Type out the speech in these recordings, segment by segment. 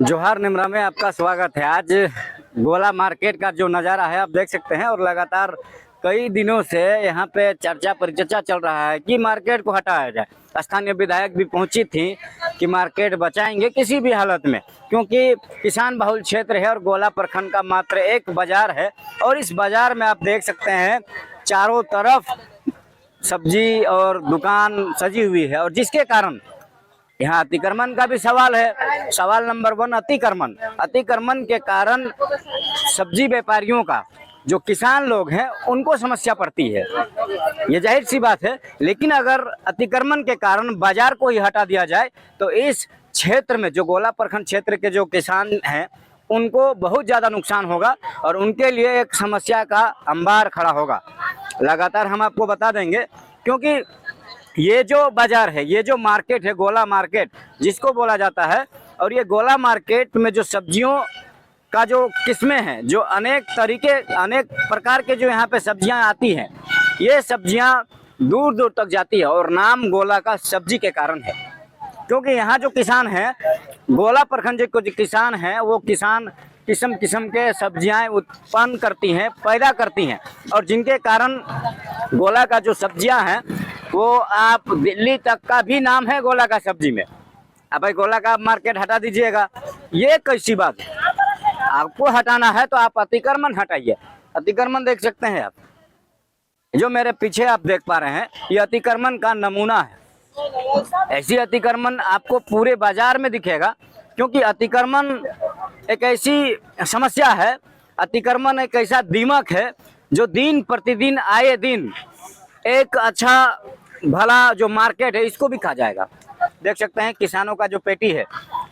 जोहार निमरा में आपका स्वागत है। आज गोला मार्केट का जो नज़ारा है आप देख सकते हैं और लगातार कई दिनों से यहाँ पे चर्चा परिचर्चा चल रहा है कि मार्केट को हटाया जाए। स्थानीय विधायक भी पहुंची थी कि मार्केट बचाएंगे किसी भी हालत में, क्योंकि किसान बहुल क्षेत्र है और गोला प्रखंड का मात्र एक बाजार है और इस बाजार में आप देख सकते हैं चारों तरफ सब्जी और दुकान सजी हुई है और जिसके कारण यहाँ अतिक्रमण का भी सवाल है। सवाल नंबर 1, अतिक्रमण। अतिक्रमण के कारण सब्जी व्यापारियों का, जो किसान लोग हैं, उनको समस्या पड़ती है, ये जाहिर सी बात है। लेकिन अगर अतिक्रमण के कारण बाजार को ही हटा दिया जाए तो इस क्षेत्र में जो गोला प्रखंड क्षेत्र के जो किसान हैं उनको बहुत ज़्यादा नुकसान होगा और उनके लिए एक समस्या का अंबार खड़ा होगा। लगातार हम आपको बता देंगे, क्योंकि ये जो बाजार है, ये जो मार्केट है, गोला मार्केट जिसको बोला जाता है, और ये गोला मार्केट में जो सब्जियों का जो किस्में हैं, जो अनेक तरीके अनेक प्रकार के जो यहाँ पे सब्जियाँ आती हैं, ये सब्जियाँ दूर दूर तक जाती है और नाम गोला का सब्जी के कारण है। क्योंकि यहाँ जो किसान हैं, गोला प्रखंड जो किसान हैं, वो किसान किस्म किस्म के सब्जियाँ उत्पन्न करती हैं, पैदा करती हैं और जिनके कारण गोला का जो सब्जियाँ हैं वो आप दिल्ली तक का भी नाम है गोला का सब्जी में। अब भाई गोला का मार्केट हटा दीजिएगा, ये कैसी बात है? आपको हटाना है तो आप अतिक्रमण हटाइए। अतिक्रमण देख सकते हैं आप, जो मेरे पीछे आप देख पा रहे हैं, ये अतिक्रमण का नमूना है। ऐसी अतिक्रमण आपको पूरे बाजार में दिखेगा, क्योंकि अतिक्रमण एक ऐसी समस्या है, अतिक्रमण एक ऐसा दीमक है जो दिन प्रतिदिन आए दिन एक अच्छा भला जो मार्केट है इसको भी खा जाएगा। देख सकते हैं किसानों का जो पेटी है,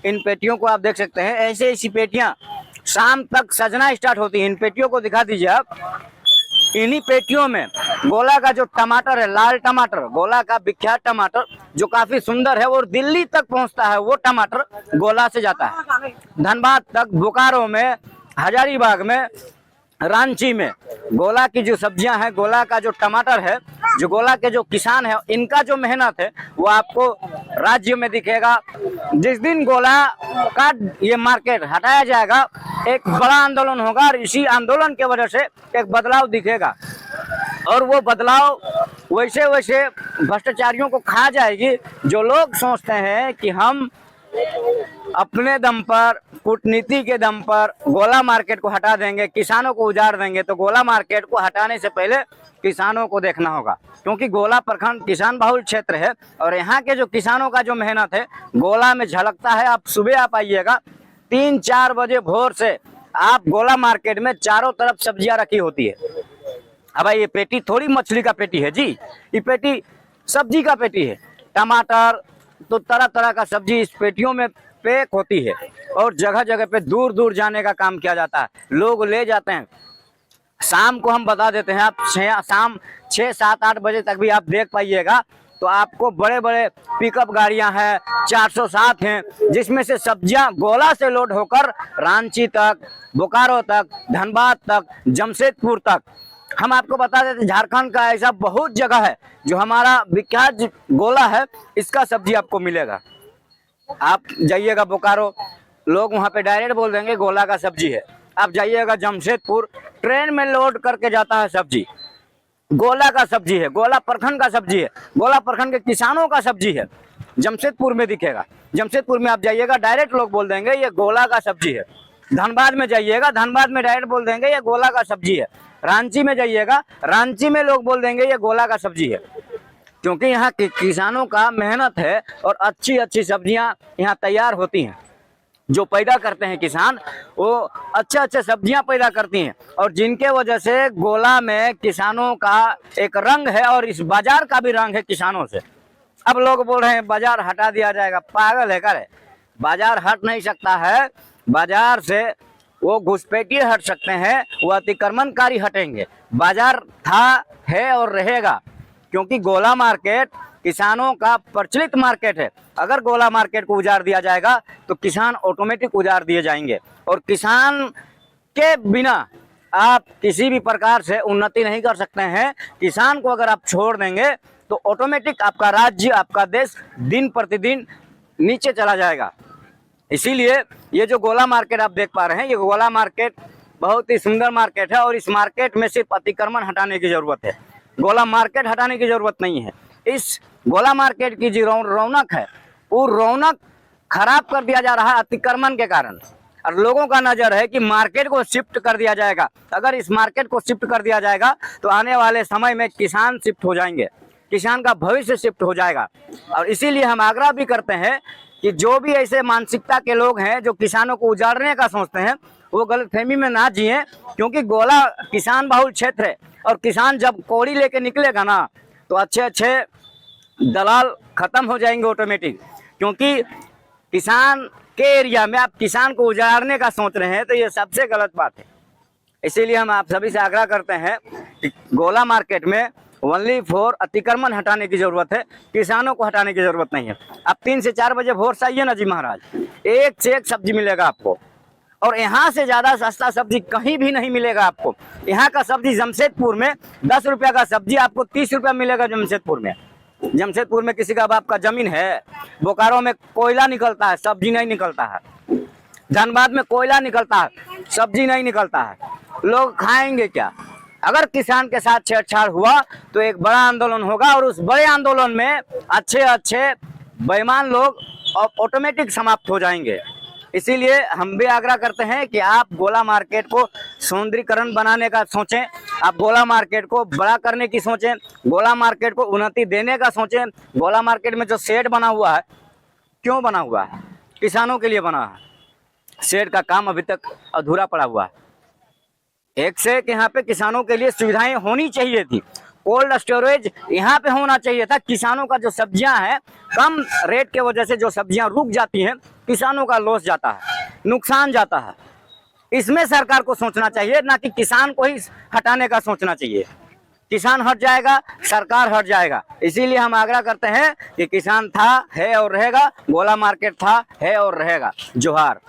इन पेटियों को आप देख सकते हैं, ऐसे ऐसी पेटियां शाम तक सजना स्टार्ट होती हैं। इन पेटियों को दिखा दीजिए आप। इन्हीं पेटियों में गोला का जो टमाटर है, लाल टमाटर, गोला का विख्यात टमाटर जो काफी सुंदर है और दिल्ली तक पहुंचता है, वो टमाटर गोला से जाता है धनबाद तक, बोकारो में, हजारीबाग में, रांची में। गोला की जो सब्जियां हैं, गोला का जो टमाटर है, जो गोला के जो किसान है, इनका जो मेहनत है वो आपको राज्य में दिखेगा। जिस दिन गोला का ये मार्केट हटाया जाएगा एक बड़ा आंदोलन होगा और इसी आंदोलन के वजह से एक बदलाव दिखेगा और वो बदलाव वैसे वैसे भ्रष्टाचारियों को खा जाएगी जो लोग सोचते हैं कि हम अपने दम पर, कूटनीति के दम पर गोला मार्केट को हटा देंगे, किसानों को उजाड़ देंगे। तो गोला मार्केट को हटाने से पहले किसानों को देखना होगा, क्योंकि गोला प्रखंड किसान बहुल क्षेत्र है और यहाँ के जो किसानों का जो मेहनत है गोला में झलकता है। आप सुबह आप आइएगा, 3-4 बजे भोर से आप गोला मार्केट में चारों तरफ सब्जियां रखी होती है। अब ये पेटी थोड़ी मछली का पेटी है जी, ये पेटी सब्जी का पेटी है। टमाटर तो तरह तरह का सब्जी इस पेटियों में पैक होती है और जगह जगह पे दूर दूर जाने का काम किया जाता है, लोग ले जाते हैं। शाम को हम बता देते हैं, आप शाम 6-7-8 बजे तक भी आप देख पाइएगा तो आपको बड़े बड़े पिकअप गाड़ियां हैं, 407 हैं, जिसमें से सब्जियां गोला से लोड होकर रांची तक, बोकारो तक, धनबाद तक, जमशेदपुर तक। हम आपको बता देते झारखंड का ऐसा बहुत जगह है जो हमारा विख्यात गोला है, इसका सब्जी आपको मिलेगा। आप जाइएगा बोकारो, लोग वहाँ पे डायरेक्ट बोल देंगे गोला का सब्जी है। आप जाइएगा जमशेदपुर, ट्रेन में लोड करके जाता है सब्जी, गोला का सब्जी है, गोला प्रखंड का सब्जी है, गोला प्रखंड के किसानों का सब्जी है। जमशेदपुर में दिखेगा, जमशेदपुर में आप जाइएगा डायरेक्ट लोग बोल देंगे ये गोला का सब्जी है। धनबाद में जाइएगा, धनबाद में डायरेक्ट बोल देंगे ये गोला का सब्जी है। रांची में जाइएगा, रांची में लोग बोल देंगे ये गोला का सब्जी है, क्योंकि यहाँ के किसानों का मेहनत है और अच्छी अच्छी सब्जियां यहाँ तैयार होती हैं। जो पैदा करते हैं किसान, वो अच्छे अच्छे सब्जियां पैदा करती हैं और जिनके वजह से गोला में किसानों का एक रंग है और इस बाजार का भी रंग है किसानों से। अब लोग बोल रहे हैं बाजार हटा दिया जाएगा, पागल है क्या? बाजार हट नहीं सकता है। बाजार से वो घुसपैठिए हट सकते हैं, वो अतिक्रमणकारी हटेंगे। बाजार था, है और रहेगा, क्योंकि गोला मार्केट किसानों का प्रचलित मार्केट है। अगर गोला मार्केट को उजाड़ दिया जाएगा तो किसान ऑटोमेटिक उजाड़ दिए जाएंगे और किसान के बिना आप किसी भी प्रकार से उन्नति नहीं कर सकते हैं। किसान को अगर आप छोड़ देंगे तो ऑटोमेटिक आपका राज्य, आपका देश दिन प्रतिदिन नीचे चला जाएगा। इसीलिए ये जो गोला मार्केट आप देख पा रहे हैं, ये गोला मार्केट बहुत ही सुंदर मार्केट है और इस मार्केट में सिर्फ अतिक्रमण हटाने की जरूरत है, गोला मार्केट हटाने की जरूरत नहीं है। इस गोला मार्केट की जो रौनक है वो रौनक खराब कर दिया जा रहा है अतिक्रमण के कारण, और लोगों का नजर है कि मार्केट को शिफ्ट कर दिया जाएगा। अगर इस मार्केट को शिफ्ट कर दिया जाएगा तो आने वाले समय में किसान शिफ्ट हो जाएंगे, किसान का भविष्य शिफ्ट हो जाएगा। और इसीलिए हम आग्रह भी करते हैं कि जो भी ऐसे मानसिकता के लोग हैं जो किसानों को उजाड़ने का सोचते हैं, वो गलतफहमी में ना जिए, क्योंकि गोला किसान बहुल क्षेत्र है और किसान जब कौड़ी लेके निकलेगा ना तो अच्छे अच्छे दलाल खत्म हो जाएंगे ऑटोमेटिक। क्योंकि किसान के एरिया में आप किसान को उजाड़ने का सोच रहे हैं तो ये सबसे गलत बात है। इसीलिए हम आप सभी से आग्रह करते हैं कि गोला मार्केट में ओनली फॉर अतिक्रमण हटाने की जरूरत है, किसानों को हटाने की जरूरत नहीं है। आप 3 से 4 बजे भोर से आइए ना जी महाराज, एक से एक सब्जी मिलेगा आपको, और यहाँ से ज्यादा सस्ता सब्जी कहीं भी नहीं मिलेगा आपको। यहाँ का सब्जी जमशेदपुर में 10 रुपया का सब्जी आपको 30 रुपया मिलेगा जमशेदपुर में। जमशेदपुर में किसी का बाप का जमीन है, बोकारो में कोयला निकलता है, सब्जी नहीं निकलता है, धनबाद में कोयला निकलता है, सब्जी नहीं निकलता है, लोग खाएंगे क्या? अगर किसान के साथ छेड़छाड़ हुआ तो एक बड़ा आंदोलन होगा और उस बड़े आंदोलन में अच्छे अच्छे बेईमान लोग ऑटोमेटिक समाप्त हो जाएंगे। इसीलिए हम भी आग्रह करते हैं कि आप गोला मार्केट को सौंदर्यीकरण बनाने का सोचें, आप गोला मार्केट को बड़ा करने की सोचें, गोला मार्केट को उन्नति देने का सोचें। गोला मार्केट में जो शेड बना हुआ है, क्यों बना हुआ है? किसानों के लिए बना है। शेड का काम अभी तक अधूरा पड़ा हुआ है। एक से एक यहाँ पे किसानों के लिए सुविधाएं होनी चाहिए थी। कोल्ड स्टोरेज यहाँ पे होना चाहिए था। किसानों का जो सब्जियां हैं, कम रेट के वजह से जो सब्जियां रुक जाती हैं, किसानों का लॉस जाता है, नुकसान जाता है। इसमें सरकार को सोचना चाहिए, ना कि किसान को ही हटाने का सोचना चाहिए। किसान हट जाएगा, सरकार हट जाएगा। इसीलिए हम आग्रह करते हैं कि किसान था, है और रहेगा, गोला मार्केट था, है और रहेगा। जोहार।